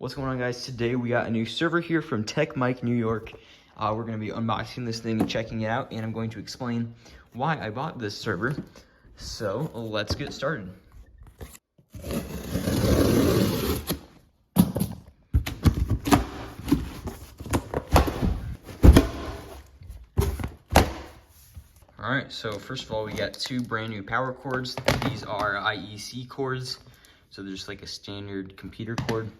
What's going on, guys? Today we got a new server here from TechMikeNY. We're going to be unboxing this thing and checking it out, and I'm going to explain why I bought this server. So let's get started. Alright, so first of all, we got two brand new power cords. These are IEC cords, so they're just like a standard computer cord.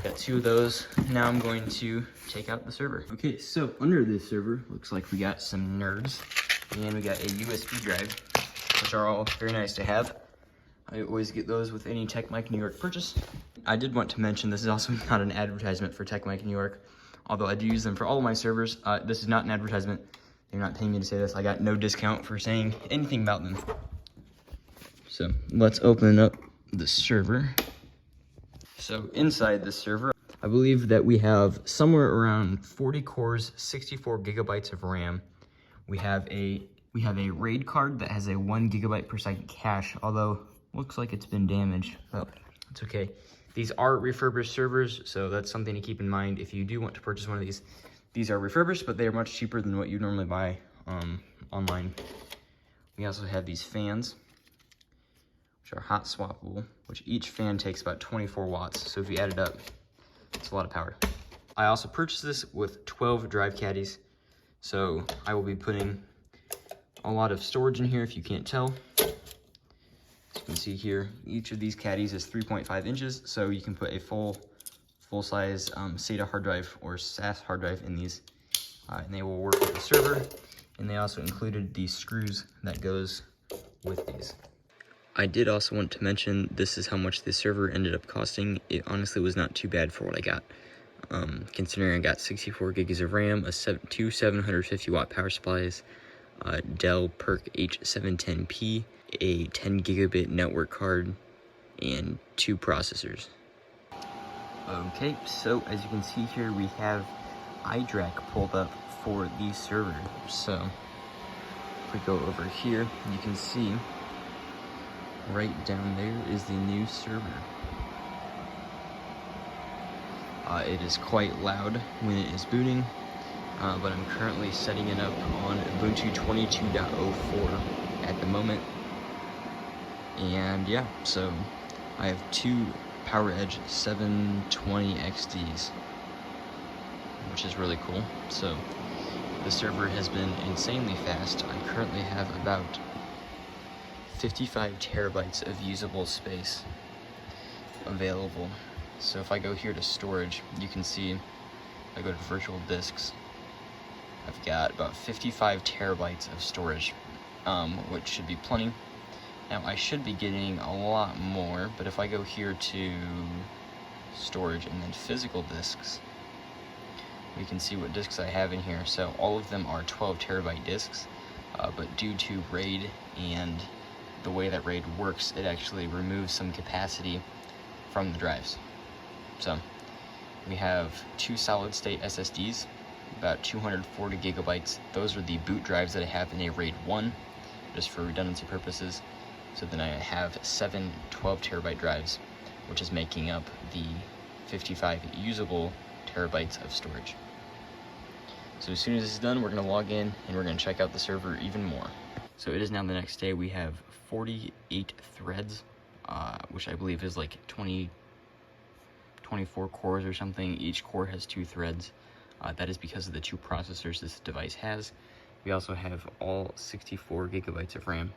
Got two of those. Now I'm going to take out the server. Okay, so under this server, looks like we got some nerds, and we got a USB drive, which are all very nice to have. I always get those with any TechMikeNY purchase. I did want to mention this is also not an advertisement for TechMikeNY, although I do use them for all of my servers. This is not an advertisement. They're not paying me to say this. I got no discount for saying anything about them. So let's open up the server. So inside this server, I believe that we have somewhere around 40 cores, 64 gigabytes of RAM. We have a RAID card that has a 1 gigabyte per second cache, although looks like it's been damaged. Oh, it's okay. These are refurbished servers, so that's something to keep in mind if you do want to purchase one of these. These are refurbished, but they are much cheaper than what you normally buy online. We also have these fans, which are hot swappable, which each fan takes about 24 watts. So if you add it up, it's a lot of power. I also purchased this with 12 drive caddies. So I will be putting a lot of storage in here if you can't tell. As you can see here, each of these caddies is 3.5 inches. So you can put a full-size SATA hard drive or SAS hard drive in these, and they will work with the server. And they also included these screws that goes with these. I did also want to mention this is how much this server ended up costing. It honestly was not too bad for what I got. Considering I got 64 gigs of RAM, two 750 watt power supplies, Dell PowerEdge R720xd, a 10 gigabit network card, and 2 processors. Okay, so as you can see here, we have iDRAC pulled up for the server. So if we go over here, you can see right down there is the new server. It is quite loud when it is booting, but I'm currently setting it up on Ubuntu 22.04 at the moment. And yeah, so I have two PowerEdge R720xds, which is really cool. So the server has been insanely fast. I currently have about 55 terabytes of usable space available. So if I go here to storage, you can see I go to virtual disks. I've got about 55 terabytes of storage, which should be plenty. Now I should be getting a lot more, but if I go here to storage and then physical disks, we can see what disks I have in here. So all of them are 12 terabyte disks, but due to RAID and the way that RAID works, it actually removes some capacity from the drives. So we have two solid state SSDs, about 240 gigabytes. Those are the boot drives that I have in a RAID 1, just for redundancy purposes. So then I have 7 12 terabyte drives, which is making up the 55 usable terabytes of storage. So as soon as this is done, we're going to log in and we're going to check out the server even more. So it is now the next day. We have 48 threads, which I believe is like 24 cores or something. Each core has 2 threads. That is because of the 2 processors this device has. We also have all 64 gigabytes of RAM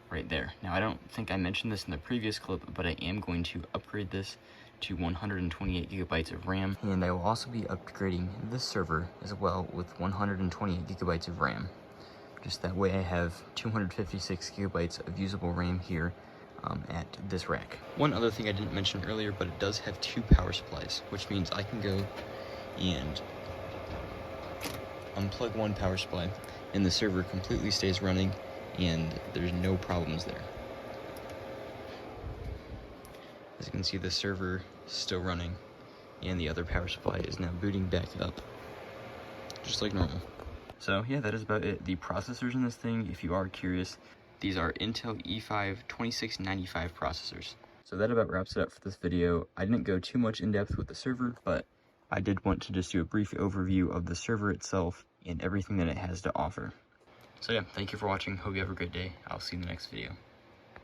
right there. Now, I don't think I mentioned this in the previous clip, but I am going to upgrade this to 128 gigabytes of RAM, and I will also be upgrading this server as well with 128 gigabytes of RAM. Just that way I have 256 gigabytes of usable RAM here at this rack. One other thing I didn't mention earlier, but it does have 2 power supplies, which means I can go and unplug one power supply and the server completely stays running and there's no problems there. As you can see, the server is still running and the other power supply is now booting back up just like normal. So yeah, that is about it. The processors in this thing, if you are curious, these are Intel E5 2695 processors. So that about wraps it up for this video. I didn't go too much in depth with the server, but I did want to just do a brief overview of the server itself and everything that it has to offer. So yeah, thank you for watching. Hope you have a great day. I'll see you in the next video.